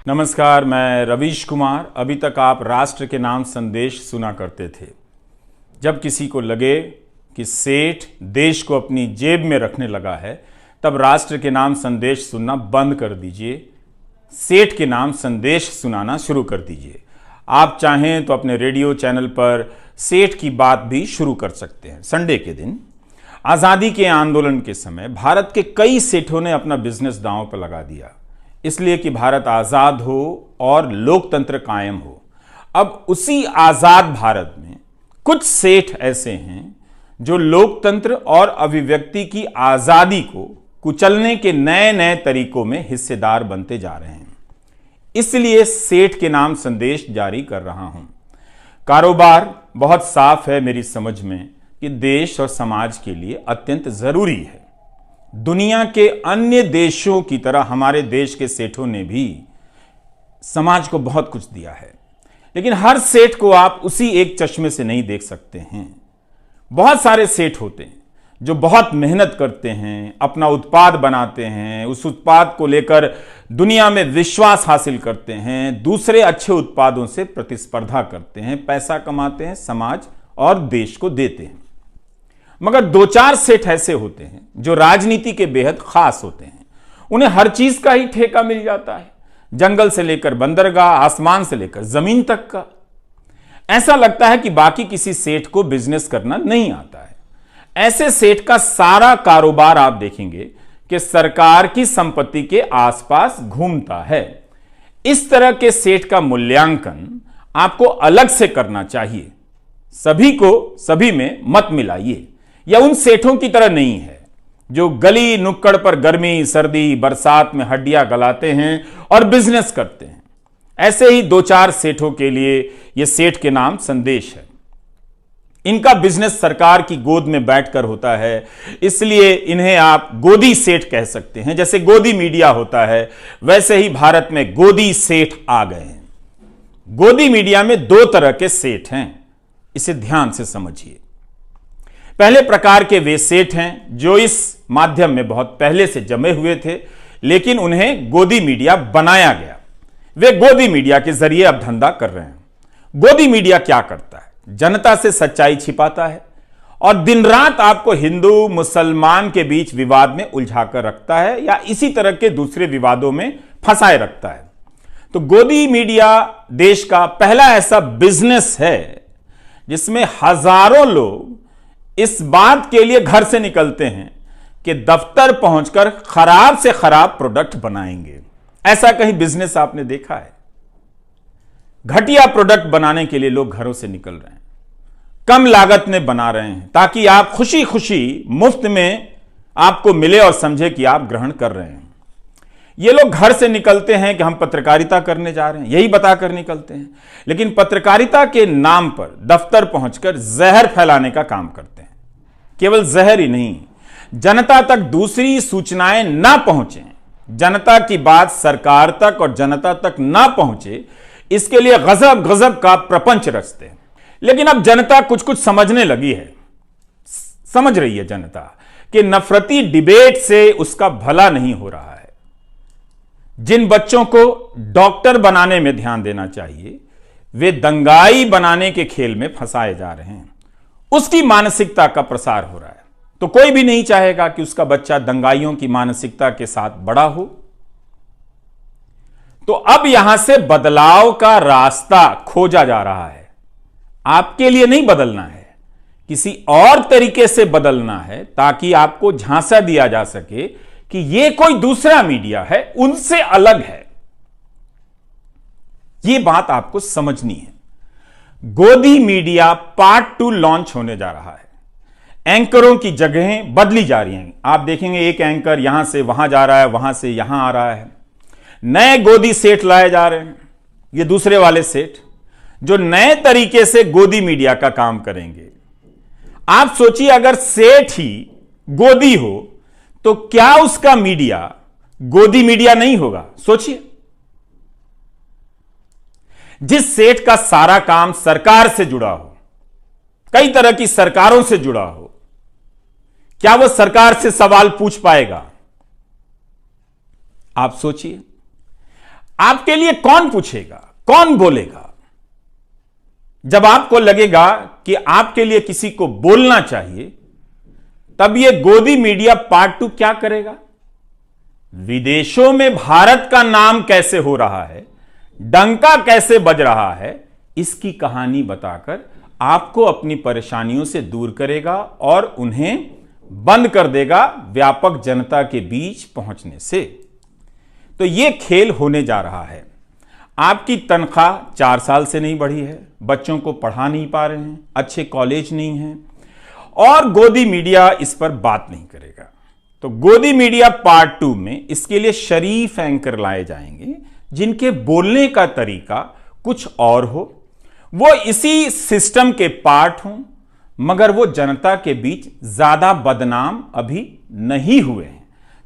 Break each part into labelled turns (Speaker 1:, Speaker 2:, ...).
Speaker 1: नमस्कार, मैं रवीश कुमार। अभी तक आप राष्ट्र के नाम संदेश सुना करते थे। जब किसी को लगे कि सेठ देश को अपनी जेब में रखने लगा है, तब राष्ट्र के नाम संदेश सुनना बंद कर दीजिए। सेठ के नाम संदेश सुनाना शुरू कर दीजिए। आप चाहें तो अपने रेडियो चैनल पर सेठ की बात भी शुरू कर सकते हैं। संडे के दिन आज़ादी के आंदोलन के समय भारत के कई सेठों ने अपना बिजनेस दांव पर लगा दिया, इसलिए कि भारत आज़ाद हो और लोकतंत्र कायम हो। अब उसी आज़ाद भारत में कुछ सेठ ऐसे हैं जो लोकतंत्र और अभिव्यक्ति की आज़ादी को कुचलने के नए नए तरीकों में हिस्सेदार बनते जा रहे हैं। इसलिए सेठ के नाम संदेश जारी कर रहा हूं। कारोबार बहुत साफ है मेरी समझ में कि देश और समाज के लिए अत्यंत जरूरी है। दुनिया के अन्य देशों की तरह हमारे देश के सेठों ने भी समाज को बहुत कुछ दिया है, लेकिन हर सेठ को आप उसी एक चश्मे से नहीं देख सकते हैं। बहुत सारे सेठ होते हैं जो बहुत मेहनत करते हैं, अपना उत्पाद बनाते हैं, उस उत्पाद को लेकर दुनिया में विश्वास हासिल करते हैं, दूसरे अच्छे उत्पादों से प्रतिस्पर्धा करते हैं, पैसा कमाते हैं, समाज और देश को देते हैं। मगर दो चार सेठ ऐसे होते हैं जो राजनीति के बेहद खास होते हैं। उन्हें हर चीज का ही ठेका मिल जाता है, जंगल से लेकर बंदरगाह, आसमान से लेकर जमीन तक का। ऐसा लगता है कि बाकी किसी सेठ को बिजनेस करना नहीं आता है। ऐसे सेठ का सारा कारोबार आप देखेंगे कि सरकार की संपत्ति के आसपास घूमता है। इस तरह के सेठ का मूल्यांकन आपको अलग से करना चाहिए। सभी को सभी में मत मिलाइए। यह उन सेठों की तरह नहीं है जो गली नुक्कड़ पर गर्मी सर्दी बरसात में हड्डियां गलाते हैं और बिजनेस करते हैं। ऐसे ही दो चार सेठों के लिए यह सेठ के नाम संदेश है। इनका बिजनेस सरकार की गोद में बैठकर होता है, इसलिए इन्हें आप गोदी सेठ कह सकते हैं। जैसे गोदी मीडिया होता है, वैसे ही भारत में गोदी सेठ आ गए हैं। गोदी मीडिया में दो तरह के सेठ हैं, इसे ध्यान से समझिए। पहले प्रकार के वे सेठ हैं जो इस माध्यम में बहुत पहले से जमे हुए थे, लेकिन उन्हें गोदी मीडिया बनाया गया। वे गोदी मीडिया के जरिए अब धंधा कर रहे हैं। गोदी मीडिया क्या करता है? जनता से सच्चाई छिपाता है और दिन रात आपको हिंदू मुसलमान के बीच विवाद में उलझाकर रखता है या इसी तरह के दूसरे विवादों में फंसाए रखता है। तो गोदी मीडिया देश का पहला ऐसा बिजनेस है जिसमें हजारों लोग इस बात के लिए घर से निकलते हैं कि दफ्तर पहुंचकर खराब से खराब प्रोडक्ट बनाएंगे। ऐसा कहीं बिजनेस आपने देखा है? घटिया प्रोडक्ट बनाने के लिए लोग घरों से निकल रहे हैं, कम लागत में बना रहे हैं ताकि आप खुशी खुशी मुफ्त में आपको मिले और समझे कि आप ग्रहण कर रहे हैं। ये लोग घर से निकलते हैं कि हम पत्रकारिता करने जा रहे हैं, यही बताकर निकलते हैं, लेकिन पत्रकारिता के नाम पर दफ्तर पहुंचकर जहर फैलाने का काम करते हैं। केवल जहर ही नहीं, जनता तक दूसरी सूचनाएं ना पहुंचे, जनता की बात सरकार तक और जनता तक ना पहुंचे, इसके लिए गजब गजब का प्रपंच रचते हैं। लेकिन अब जनता कुछ कुछ समझने लगी है, समझ रही है जनता कि नफरती डिबेट से उसका भला नहीं हो रहा है। जिन बच्चों को डॉक्टर बनाने में ध्यान देना चाहिए, वे दंगाई बनाने के खेल में फंसाए जा रहे हैं। उसकी मानसिकता का प्रसार हो रहा है। तो कोई भी नहीं चाहेगा कि उसका बच्चा दंगाइयों की मानसिकता के साथ बड़ा हो। तो अब यहां से बदलाव का रास्ता खोजा जा रहा है। आपके लिए नहीं बदलना है, किसी और तरीके से बदलना है ताकि आपको झांसा दिया जा सके कि यह कोई दूसरा मीडिया है, उनसे अलग है। यह बात आपको समझनी है। गोदी मीडिया पार्ट 2 लॉन्च होने जा रहा है। एंकरों की जगहें बदली जा रही हैं। आप देखेंगे एक एंकर यहां से वहां जा रहा है, वहां से यहां आ रहा है। नए गोदी सेठ लाए जा रहे हैं। ये दूसरे वाले सेठ जो नए तरीके से गोदी मीडिया का काम करेंगे। आप सोचिए, अगर सेठ ही गोदी हो तो क्या उसका मीडिया गोदी मीडिया नहीं होगा? सोचिए, जिस सेठ का सारा काम सरकार से जुड़ा हो, कई तरह की सरकारों से जुड़ा हो, क्या वो सरकार से सवाल पूछ पाएगा? आप सोचिए। आपके लिए कौन पूछेगा, कौन बोलेगा? जब आपको लगेगा कि आपके लिए किसी को बोलना चाहिए, तब यह गोदी मीडिया पार्ट 2 क्या करेगा? विदेशों में भारत का नाम कैसे हो रहा है, डंका कैसे बज रहा है, इसकी कहानी बताकर आपको अपनी परेशानियों से दूर करेगा और उन्हें बंद कर देगा व्यापक जनता के बीच पहुंचने से। तो यह खेल होने जा रहा है। आपकी तनख्वाह 4 साल से नहीं बढ़ी है, बच्चों को पढ़ा नहीं पा रहे हैं, अच्छे कॉलेज नहीं हैं, और गोदी मीडिया इस पर बात नहीं करेगा। तो गोदी मीडिया पार्ट 2 में इसके लिए शरीफ एंकर लाए जाएंगे, जिनके बोलने का तरीका कुछ और हो, वो इसी सिस्टम के पार्ट हों, मगर वो जनता के बीच ज्यादा बदनाम अभी नहीं हुए हैं।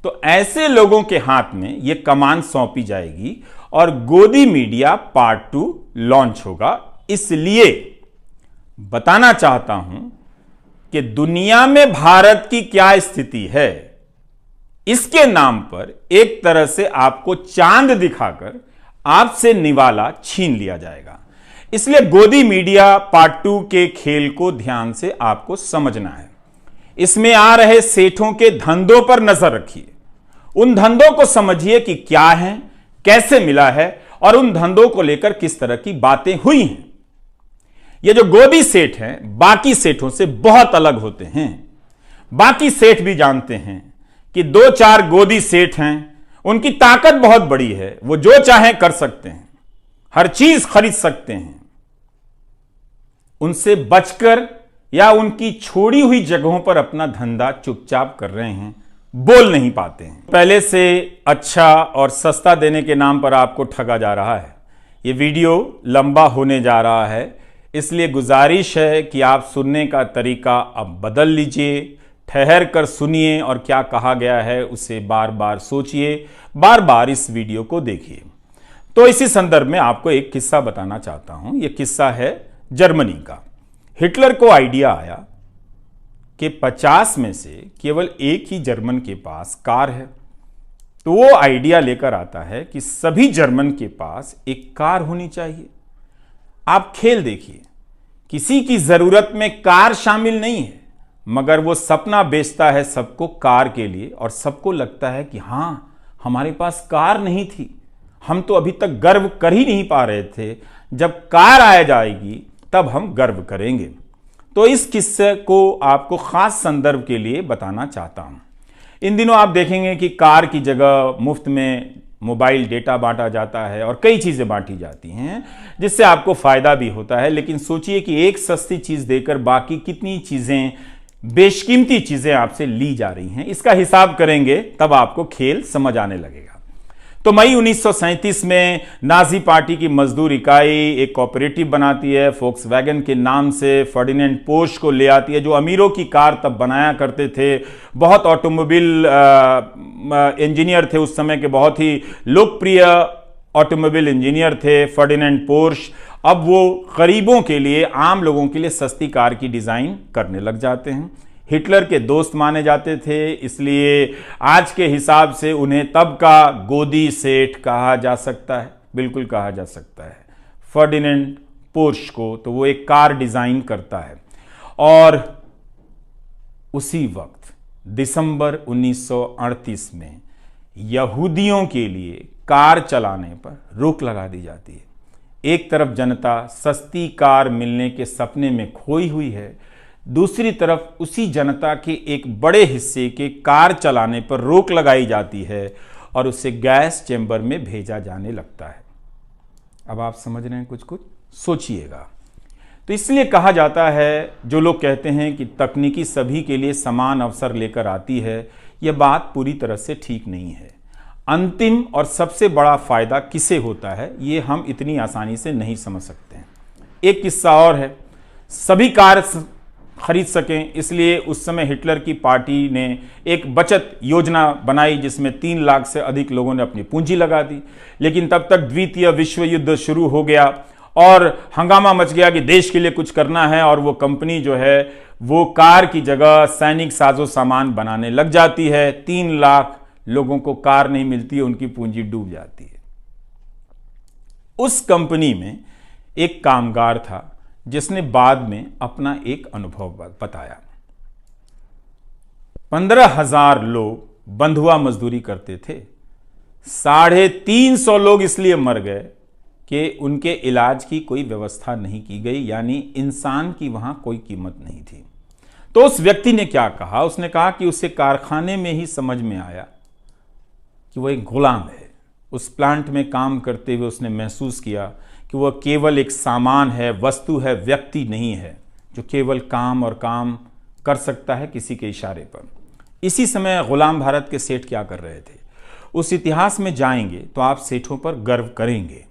Speaker 1: तो ऐसे लोगों के हाथ में यह कमान सौंपी जाएगी और गोदी मीडिया पार्ट 2 लॉन्च होगा। इसलिए बताना चाहता हूं कि दुनिया में भारत की क्या स्थिति है, इसके नाम पर एक तरह से आपको चांद दिखाकर आपसे निवाला छीन लिया जाएगा। इसलिए गोदी मीडिया पार्ट 2 के खेल को ध्यान से आपको समझना है। इसमें आ रहे सेठों के धंधों पर नजर रखिए, उन धंधों को समझिए कि क्या है, कैसे मिला है, और उन धंधों को लेकर किस तरह की बातें हुई हैं। ये जो गोदी सेठ हैं बाकी सेठों से बहुत अलग होते हैं। बाकी सेठ भी जानते हैं कि 2-4 गोदी सेठ हैं, उनकी ताकत बहुत बड़ी है, वो जो चाहें कर सकते हैं, हर चीज खरीद सकते हैं। उनसे बचकर या उनकी छोड़ी हुई जगहों पर अपना धंधा चुपचाप कर रहे हैं, बोल नहीं पाते हैं। पहले से अच्छा और सस्ता देने के नाम पर आपको ठगा जा रहा है। ये वीडियो लंबा होने जा रहा है, इसलिए गुजारिश है कि आप सुनने का तरीका अब बदल लीजिए, ठहर कर सुनिए और क्या कहा गया है उसे बार बार सोचिए, बार बार इस वीडियो को देखिए। तो इसी संदर्भ में आपको एक किस्सा बताना चाहता हूं। यह किस्सा है जर्मनी का। हिटलर को आइडिया आया कि 50 में से केवल एक ही जर्मन के पास कार है। तो वो आइडिया लेकर आता है कि सभी जर्मन के पास एक कार होनी चाहिए। आप खेल देखिए, किसी की जरूरत में कार शामिल नहीं है, मगर वो सपना बेचता है सबको कार के लिए, और सबको लगता है कि हां, हमारे पास कार नहीं थी, हम तो अभी तक गर्व कर ही नहीं पा रहे थे, जब कार आ जाएगी तब हम गर्व करेंगे। तो इस किस्से को आपको खास संदर्भ के लिए बताना चाहता हूं। इन दिनों आप देखेंगे कि कार की जगह मुफ्त में मोबाइल डेटा बांटा जाता है और कई चीजें बांटी जाती हैं, जिससे आपको फायदा भी होता है। लेकिन सोचिए कि एक सस्ती चीज देकर बाकी कितनी चीजें, बेशकीमती चीजें आपसे ली जा रही हैं। इसका हिसाब करेंगे तब आपको खेल समझ आने लगेगा। तो मई 1937 में नाजी पार्टी की मजदूर इकाई एक कोऑपरेटिव बनाती है, फोक्सवैगन के नाम से फर्डिनेंड पोर्श को ले आती है, जो अमीरों की कार तब बनाया करते थे। बहुत ऑटोमोबाइल इंजीनियर थे उस समय के, बहुत ही लोकप्रिय ऑटोमोबाइल इंजीनियर थे फर्डिनेंड पोर्श। अब वो गरीबों के लिए, आम लोगों के लिए सस्ती कार की डिजाइन करने लग जाते हैं। हिटलर के दोस्त माने जाते थे, इसलिए आज के हिसाब से उन्हें तब का गोदी सेठ कहा जा सकता है, बिल्कुल कहा जा सकता है फर्डिनेंड पोर्श को। तो वो एक कार डिजाइन करता है, और उसी वक्त दिसंबर 1938 में यहूदियों के लिए कार चलाने पर रोक लगा दी जाती है। एक तरफ जनता सस्ती कार मिलने के सपने में खोई हुई है, दूसरी तरफ उसी जनता के एक बड़े हिस्से के कार चलाने पर रोक लगाई जाती है और उसे गैस चैम्बर में भेजा जाने लगता है। अब आप समझ रहे हैं, कुछ कुछ सोचिएगा। तो इसलिए कहा जाता है, जो लोग कहते हैं कि तकनीकी सभी के लिए समान अवसर लेकर आती है, यह बात पूरी तरह से ठीक नहीं है। अंतिम और सबसे बड़ा फायदा किसे होता है, यह हम इतनी आसानी से नहीं समझ सकते हैं। एक किस्सा और है, सभी कार खरीद सकें, इसलिए उस समय हिटलर की पार्टी ने एक बचत योजना बनाई, जिसमें 3 लाख से अधिक लोगों ने अपनी पूंजी लगा दी। लेकिन तब तक द्वितीय विश्व युद्ध शुरू हो गया और हंगामा मच गया कि देश के लिए कुछ करना है, और वो कंपनी जो है वो कार की जगह सैनिक साजो सामान बनाने लग जाती है। 3 लाख लोगों को कार नहीं मिलती है, उनकी पूंजी डूब जाती है। उस कंपनी में एक कामगार था जिसने बाद में अपना एक अनुभव बताया। 15,000 लोग बंधुआ मजदूरी करते थे। 350 लोग इसलिए मर गए कि उनके इलाज की कोई व्यवस्था नहीं की गई, यानी इंसान की वहां कोई कीमत नहीं थी। तो उस व्यक्ति ने क्या कहा? उसने कहा कि उसे कारखाने में ही समझ में आया कि वह एक गुलाम है। उस प्लांट में काम करते हुए उसने महसूस किया कि वह केवल एक सामान है, वस्तु है, व्यक्ति नहीं है जो केवल काम और काम कर सकता है किसी के इशारे पर। इसी समय गुलाम भारत के सेठ क्या कर रहे थे? उस इतिहास में जाएंगे तो आप सेठों पर गर्व करेंगे।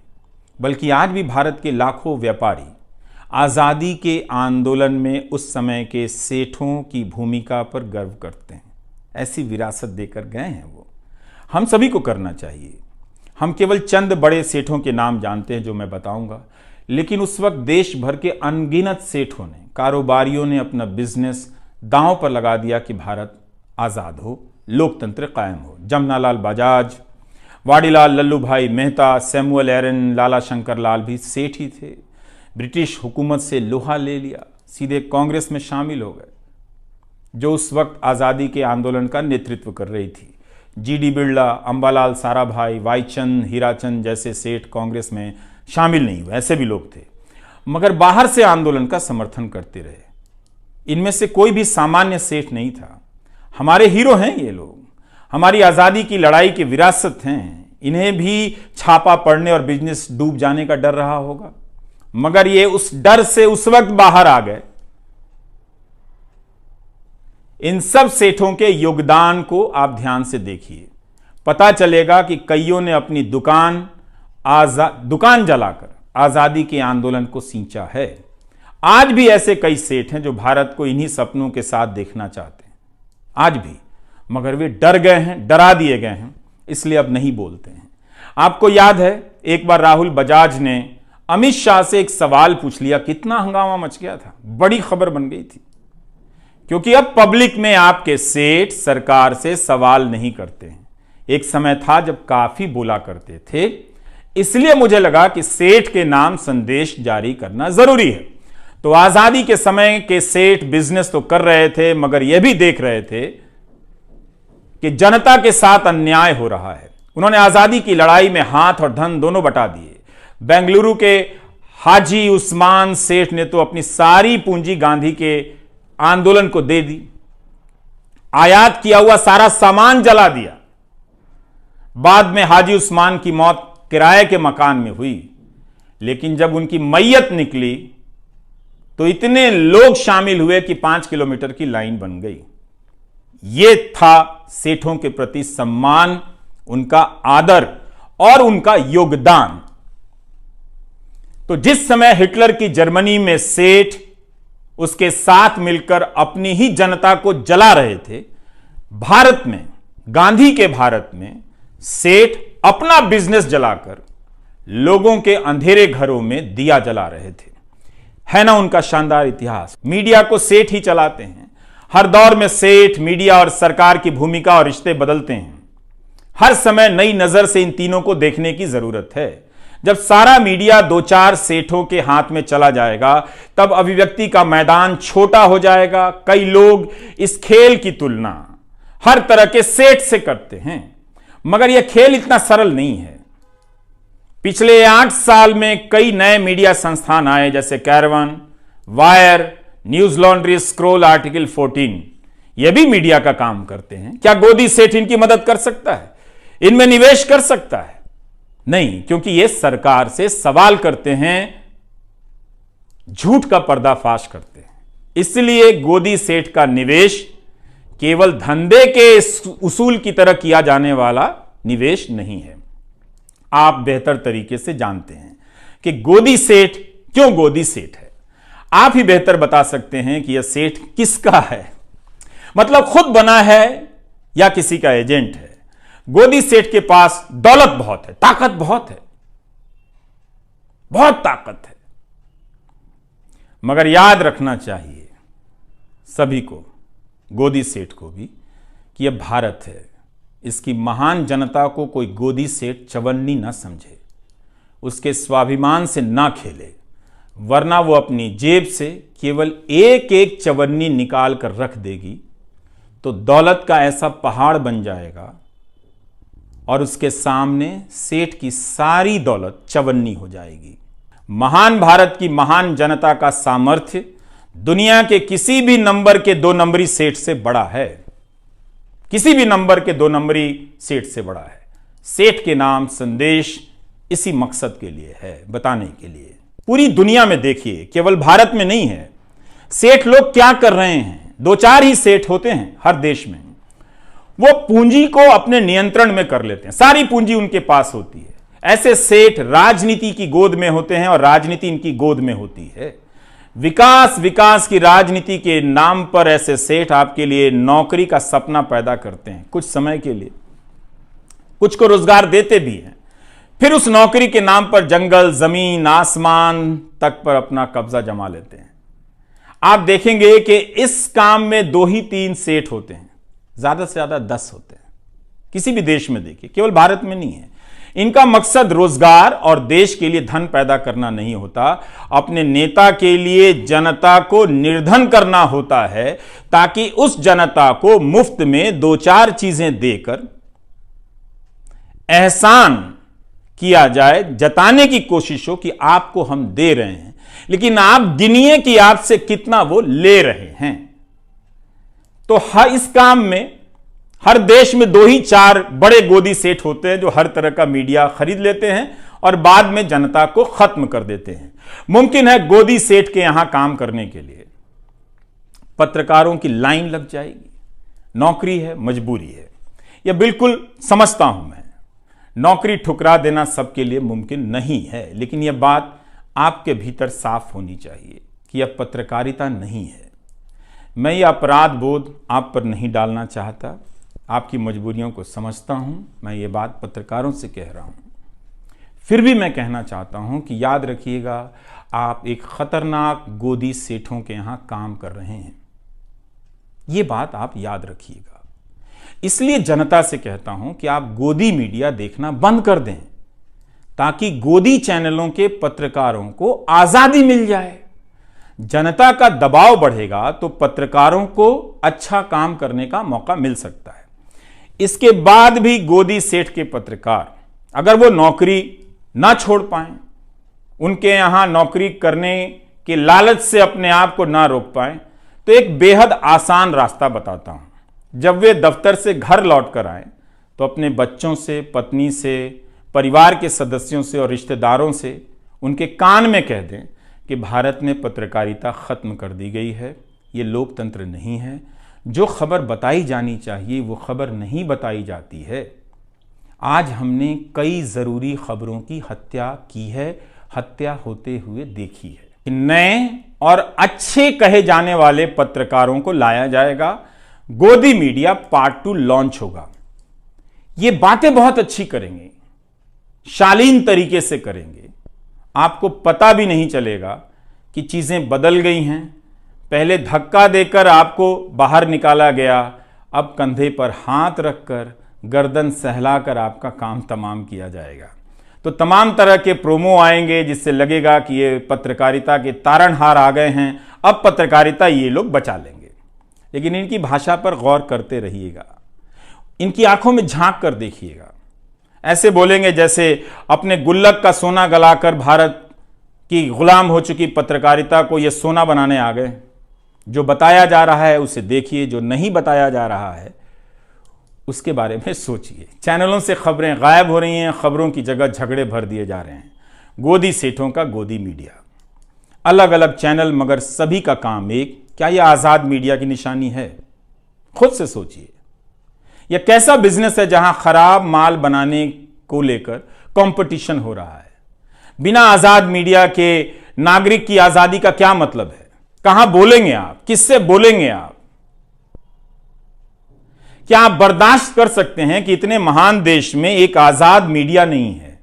Speaker 1: बल्कि आज भी भारत के लाखों व्यापारी आज़ादी के आंदोलन में उस समय के सेठों की भूमिका पर गर्व करते हैं। ऐसी विरासत देकर गए हैं वो। हम सभी को करना चाहिए। हम केवल चंद बड़े सेठों के नाम जानते हैं जो मैं बताऊंगा, लेकिन उस वक्त देश भर के अनगिनत सेठों ने, कारोबारियों ने अपना बिजनेस दांव पर लगा दिया कि भारत आज़ाद हो, लोकतंत्र कायम हो। जमनालाल बजाज, वाडीलाल लल्लू भाई मेहता, सैमुअल एरन, लाला शंकर लाल भी सेठ ही थे। ब्रिटिश हुकूमत से लोहा ले लिया, सीधे कांग्रेस में शामिल हो गए जो उस वक्त आज़ादी के आंदोलन का नेतृत्व कर रही थी। जीडी बिरला, अंबालाल साराभाई, वाईचंद, हीराचंद जैसे सेठ कांग्रेस में शामिल नहीं हुए, ऐसे भी लोग थे, मगर बाहर से आंदोलन का समर्थन करते रहे। इनमें से कोई भी सामान्य सेठ नहीं था। हमारे हीरो हैं ये लोग, हमारी आज़ादी की लड़ाई की विरासत हैं। इन्हें भी छापा पड़ने और बिजनेस डूब जाने का डर रहा होगा, मगर ये उस डर से उस वक्त बाहर आ गए। इन सब सेठों के योगदान को आप ध्यान से देखिए, पता चलेगा कि कईयों ने अपनी दुकान जलाकर आज़ादी के आंदोलन को सींचा है। आज भी ऐसे कई सेठ हैं जो भारत को इन्हीं सपनों के साथ देखना चाहते हैं, आज भी, मगर वे डर गए हैं, डरा दिए गए हैं, इसलिए अब नहीं बोलते हैं। आपको याद है एक बार राहुल बजाज ने अमित शाह से एक सवाल पूछ लिया, कितना हंगामा मच गया था, बड़ी खबर बन गई थी, क्योंकि अब पब्लिक में आपके सेठ सरकार से सवाल नहीं करते हैं। एक समय था जब काफी बोला करते थे, इसलिए मुझे लगा कि सेठ के नाम संदेश जारी करना जरूरी है। तो आजादी के समय के सेठ बिजनेस तो कर रहे थे, मगर यह भी देख रहे थे कि जनता के साथ अन्याय हो रहा है। उन्होंने आजादी की लड़ाई में हाथ और धन दोनों बटा दिए। बेंगलुरु के हाजी उस्मान सेठ ने तो अपनी सारी पूंजी गांधी के आंदोलन को दे दी, आयात किया हुआ सारा सामान जला दिया। बाद में हाजी उस्मान की मौत किराए के मकान में हुई, लेकिन जब उनकी मैयत निकली तो इतने लोग शामिल हुए कि 5 किलोमीटर की लाइन बन गई। यह था सेठों के प्रति सम्मान, उनका आदर और उनका योगदान। तो जिस समय हिटलर की जर्मनी में सेठ उसके साथ मिलकर अपनी ही जनता को जला रहे थे, भारत में, गांधी के भारत में सेठ अपना बिजनेस जलाकर लोगों के अंधेरे घरों में दिया जला रहे थे। है ना उनका शानदार इतिहास। मीडिया को सेठ ही चलाते हैं। हर दौर में सेठ, मीडिया और सरकार की भूमिका और रिश्ते बदलते हैं। हर समय नई नजर से इन तीनों को देखने की जरूरत है। जब सारा मीडिया 2-4 सेठों के हाथ में चला जाएगा, तब अभिव्यक्ति का मैदान छोटा हो जाएगा। कई लोग इस खेल की तुलना हर तरह के सेठ से करते हैं, मगर यह खेल इतना सरल नहीं है। पिछले 8 साल में कई नए मीडिया संस्थान आए, जैसे caravan, wire, news laundry, scroll, article 14। यह भी मीडिया का काम करते हैं। क्या गोदी सेठ इनकी मदद कर सकता है, इनमें निवेश कर सकता है? नहीं, क्योंकि ये सरकार से सवाल करते हैं, झूठ का पर्दाफाश करते हैं। इसलिए गोदी सेठ का निवेश केवल धंधे के उसूल की तरह किया जाने वाला निवेश नहीं है। आप बेहतर तरीके से जानते हैं कि गोदी सेठ क्यों गोदी सेठ है। आप ही बेहतर बता सकते हैं कि यह सेठ किसका है, मतलब खुद बना है या किसी का एजेंट है। गोदी सेठ के पास दौलत बहुत है, ताकत बहुत है, बहुत ताकत है, मगर याद रखना चाहिए सभी को, गोदी सेठ को भी, कि यह भारत है। इसकी महान जनता को कोई गोदी सेठ चवन्नी ना समझे। उसके स्वाभिमान से ना खेले, वरना वो अपनी जेब से केवल एक एक चवन्नी निकाल कर रख देगी तो दौलत का ऐसा पहाड़ बन जाएगा और उसके सामने सेठ की सारी दौलत चवन्नी हो जाएगी। महान भारत की महान जनता का सामर्थ्य दुनिया के किसी भी नंबर के 2 नंबरी सेठ से बड़ा है, किसी भी नंबर के 2 नंबरी सेठ से बड़ा है। सेठ के नाम संदेश इसी मकसद के लिए है, बताने के लिए। पूरी दुनिया में देखिए, केवल भारत में नहीं है, सेठ लोग क्या कर रहे हैं। 2-4 ही सेठ होते हैं हर देश में, वो पूंजी को अपने नियंत्रण में कर लेते हैं, सारी पूंजी उनके पास होती है। ऐसे सेठ राजनीति की गोद में होते हैं और राजनीति इनकी गोद में होती है। विकास विकास की राजनीति के नाम पर ऐसे सेठ आपके लिए नौकरी का सपना पैदा करते हैं, कुछ समय के लिए, कुछ को रोजगार देते भी हैं, फिर उस नौकरी के नाम पर जंगल, जमीन, आसमान तक पर अपना कब्जा जमा लेते हैं। आप देखेंगे कि इस काम में 2 ही 3 सेठ होते हैं, ज्यादा से ज्यादा 10 होते हैं। किसी भी देश में देखिए, केवल भारत में नहीं है। इनका मकसद रोजगार और देश के लिए धन पैदा करना नहीं होता, अपने नेता के लिए जनता को निर्धन करना होता है, ताकि उस जनता को मुफ्त में 2-4 चीजें देकर एहसान किया जाए, जताने की कोशिश हो कि आपको हम दे रहे हैं, लेकिन आप गिनिए कि आपसे कितना वो ले रहे हैं। तो इस काम में हर देश में 2 ही 4 बड़े गोदी सेठ होते हैं जो हर तरह का मीडिया खरीद लेते हैं और बाद में जनता को खत्म कर देते हैं। मुमकिन है गोदी सेठ के यहां काम करने के लिए पत्रकारों की लाइन लग जाएगी, नौकरी है, मजबूरी है, यह बिल्कुल समझता हूं मैं। नौकरी ठुकरा देना सबके लिए मुमकिन नहीं है, लेकिन यह बात आपके भीतर साफ होनी चाहिए कि यह पत्रकारिता नहीं है। मैं ये अपराध बोध आप पर नहीं डालना चाहता, आपकी मजबूरियों को समझता हूं, मैं ये बात पत्रकारों से कह रहा हूं। फिर भी मैं कहना चाहता हूं कि याद रखिएगा, आप एक खतरनाक गोदी सेठों के यहां काम कर रहे हैं, ये बात आप याद रखिएगा। इसलिए जनता से कहता हूं कि आप गोदी मीडिया देखना बंद कर दें, ताकि गोदी चैनलों के पत्रकारों को आजादी मिल जाए। जनता का दबाव बढ़ेगा तो पत्रकारों को अच्छा काम करने का मौका मिल सकता है। इसके बाद भी गोदी सेठ के पत्रकार अगर वो नौकरी ना छोड़ पाए, उनके यहां नौकरी करने के लालच से अपने आप को ना रोक पाए, तो एक बेहद आसान रास्ता बताता हूं। जब वे दफ्तर से घर लौट कर आए तो अपने बच्चों से, पत्नी से, परिवार के सदस्यों से और रिश्तेदारों से उनके कान में कह दें कि भारत में पत्रकारिता खत्म कर दी गई है, ये लोकतंत्र नहीं है, जो खबर बताई जानी चाहिए वो खबर नहीं बताई जाती है। आज हमने कई जरूरी खबरों की हत्या की है, हत्या होते हुए देखी है। नए और अच्छे कहे जाने वाले पत्रकारों को लाया जाएगा, गोदी मीडिया पार्ट 2 लॉन्च होगा। ये बातें बहुत अच्छी करेंगे, शालीन तरीके से करेंगे, आपको पता भी नहीं चलेगा कि चीजें बदल गई हैं। पहले धक्का देकर आपको बाहर निकाला गया, अब कंधे पर हाथ रखकर, गर्दन सहलाकर आपका काम तमाम किया जाएगा। तो तमाम तरह के प्रोमो आएंगे जिससे लगेगा कि ये पत्रकारिता के तारणहार आ गए हैं, अब पत्रकारिता ये लोग बचा लेंगे। लेकिन इनकी भाषा पर गौर करते रहिएगा, इनकी आंखों में झांक कर देखिएगा। ऐसे बोलेंगे जैसे अपने गुल्लक का सोना गलाकर भारत की गुलाम हो चुकी पत्रकारिता को ये सोना बनाने आ गए। जो बताया जा रहा है उसे देखिए, जो नहीं बताया जा रहा है उसके बारे में सोचिए। चैनलों से खबरें गायब हो रही हैं, खबरों की जगह झगड़े भर दिए जा रहे हैं। गोदी सेठों का गोदी मीडिया, अलग अलग चैनल मगर सभी का काम एक। क्या यह आजाद मीडिया की निशानी है? खुद से सोचिए। यह कैसा बिजनेस है जहां खराब माल बनाने को लेकर कंपटीशन हो रहा है? बिना आजाद मीडिया के नागरिक की आजादी का क्या मतलब है? कहां बोलेंगे आप? किससे बोलेंगे आप? क्या आप बर्दाश्त कर सकते हैं कि इतने महान देश में एक आजाद मीडिया नहीं है?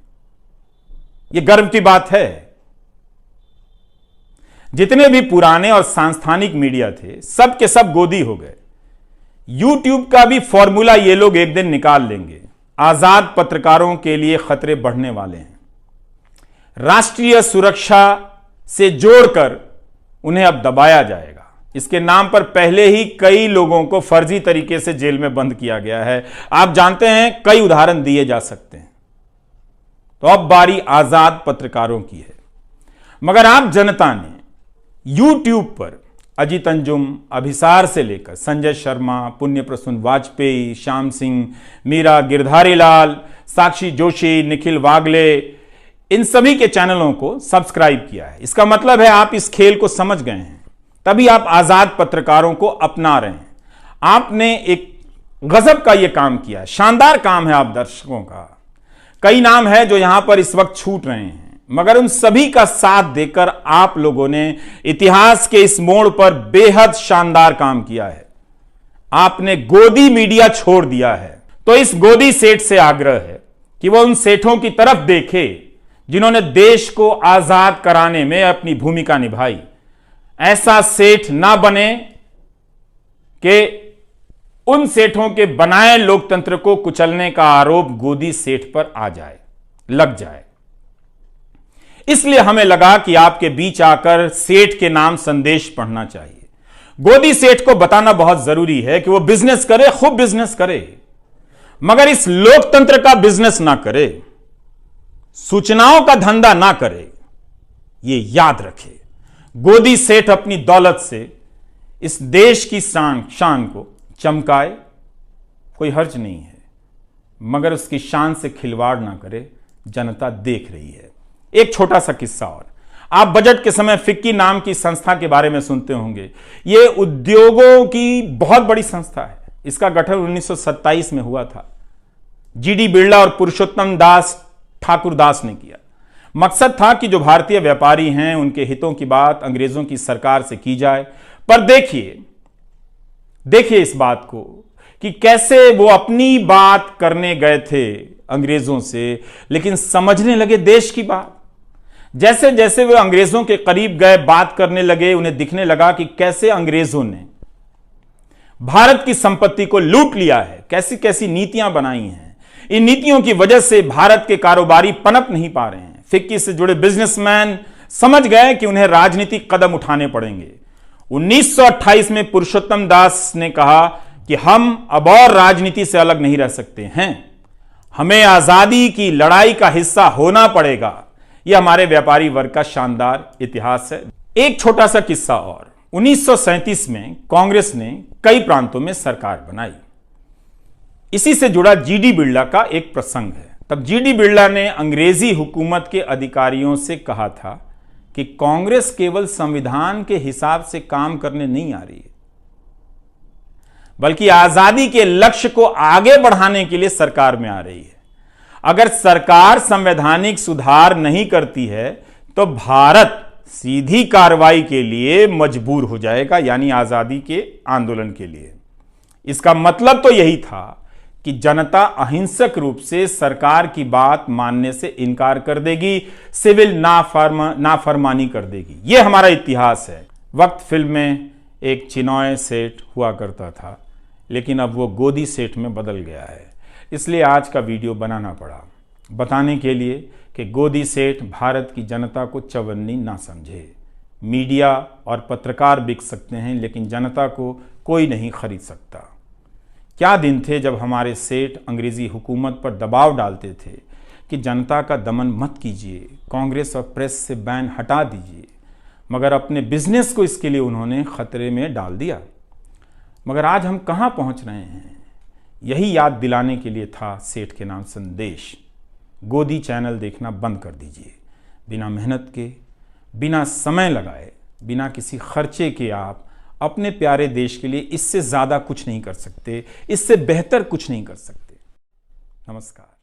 Speaker 1: यह गर्व की बात है। जितने भी पुराने और सांस्थानिक मीडिया थे सब के सब गोदी हो गए। यूट्यूब का भी फॉर्मूला ये लोग एक दिन निकाल लेंगे। आजाद पत्रकारों के लिए खतरे बढ़ने वाले हैं। राष्ट्रीय सुरक्षा से जोड़कर उन्हें अब दबाया जाएगा। इसके नाम पर पहले ही कई लोगों को फर्जी तरीके से जेल में बंद किया गया है। आप जानते हैं, कई उदाहरण दिए जा सकते हैं। तो अब बारी आजाद पत्रकारों की है। मगर आप जनता ने YouTube पर अजीत अंजुम, अभिसार से लेकर संजय शर्मा, पुण्य प्रसून वाजपेयी, श्याम सिंह, मीरा, गिरधारी लाल, साक्षी जोशी, निखिल वागले, इन सभी के चैनलों को सब्सक्राइब किया है। इसका मतलब है आप इस खेल को समझ गए हैं, तभी आप आजाद पत्रकारों को अपना रहे हैं। आपने एक गजब का यह काम किया, शानदार काम है आप दर्शकों का। कई नाम है जो यहां पर इस वक्त छूट रहे हैं, मगर उन सभी का साथ देकर आप लोगों ने इतिहास के इस मोड़ पर बेहद शानदार काम किया है। आपने गोदी मीडिया छोड़ दिया है। तो इस गोदी सेठ से आग्रह है कि वह उन सेठों की तरफ देखे जिन्होंने देश को आजाद कराने में अपनी भूमिका निभाई। ऐसा सेठ ना बने कि उन सेठों के बनाए लोकतंत्र को कुचलने का आरोप गोदी सेठ पर आ जाए, लग जाए। इसलिए हमें लगा कि आपके बीच आकर सेठ के नाम संदेश पढ़ना चाहिए। गोदी सेठ को बताना बहुत जरूरी है कि वो बिजनेस करे, खूब बिजनेस करे, मगर इस लोकतंत्र का बिजनेस ना करे, सूचनाओं का धंधा ना करे। ये याद रखे, गोदी सेठ अपनी दौलत से इस देश की शान को चमकाए, कोई हर्ज नहीं है, मगर उसकी शान से खिलवाड़ ना करे। जनता देख रही है। एक छोटा सा किस्सा और, आप बजट के समय फिक्की नाम की संस्था के बारे में सुनते होंगे। यह उद्योगों की बहुत बड़ी संस्था है। इसका गठन 1927 में हुआ था। जीडी बिरला और पुरुषोत्तम दास ठाकुरदास ने किया। मकसद था कि जो भारतीय व्यापारी हैं उनके हितों की बात अंग्रेजों की सरकार से की जाए। पर देखिए इस बात को कि कैसे वो अपनी बात करने गए थे अंग्रेजों से, लेकिन समझने लगे देश की बात। जैसे जैसे वे अंग्रेजों के करीब गए, बात करने लगे, उन्हें दिखने लगा कि कैसे अंग्रेजों ने भारत की संपत्ति को लूट लिया है, कैसी कैसी नीतियां बनाई हैं। इन नीतियों की वजह से भारत के कारोबारी पनप नहीं पा रहे हैं। फिक्की से जुड़े बिजनेसमैन समझ गए कि उन्हें राजनीतिक कदम उठाने पड़ेंगे। 1928 में पुरुषोत्तम दास ने कहा कि हम अब और राजनीति से अलग नहीं रह सकते हैं, हमें आजादी की लड़ाई का हिस्सा होना पड़ेगा। यह हमारे व्यापारी वर्ग का शानदार इतिहास है। एक छोटा सा किस्सा और, 1937 में कांग्रेस ने कई प्रांतों में सरकार बनाई। इसी से जुड़ा जीडी बिरला का एक प्रसंग है। तब जीडी बिरला ने अंग्रेजी हुकूमत के अधिकारियों से कहा था कि कांग्रेस केवल संविधान के हिसाब से काम करने नहीं आ रही है, बल्कि आजादी के लक्ष्य को आगे बढ़ाने के लिए सरकार में आ रही है। अगर सरकार संवैधानिक सुधार नहीं करती है तो भारत सीधी कार्रवाई के लिए मजबूर हो जाएगा, यानी आजादी के आंदोलन के लिए। इसका मतलब तो यही था कि जनता अहिंसक रूप से सरकार की बात मानने से इनकार कर देगी, सिविल नाफरमानी कर देगी। यह हमारा इतिहास है। वक्त फिल्म में एक चिनॉय सेठ हुआ करता था, लेकिन अब वो गोदी सेठ में बदल गया है। इसलिए आज का वीडियो बनाना पड़ा, बताने के लिए कि गोदी सेठ भारत की जनता को चवन्नी ना समझे। मीडिया और पत्रकार बिक सकते हैं, लेकिन जनता को कोई नहीं खरीद सकता। क्या दिन थे जब हमारे सेठ अंग्रेजी हुकूमत पर दबाव डालते थे कि जनता का दमन मत कीजिए, कांग्रेस और प्रेस से बैन हटा दीजिए, मगर अपने बिजनेस को इसके लिए उन्होंने खतरे में डाल दिया। मगर आज हम कहां पहुंच रहे हैं, यही याद दिलाने के लिए था सेठ के नाम संदेश। गोदी चैनल देखना बंद कर दीजिए। बिना मेहनत के, बिना समय लगाए, बिना किसी खर्चे के आप अपने प्यारे देश के लिए इससे ज्यादा कुछ नहीं कर सकते, इससे बेहतर कुछ नहीं कर सकते। नमस्कार।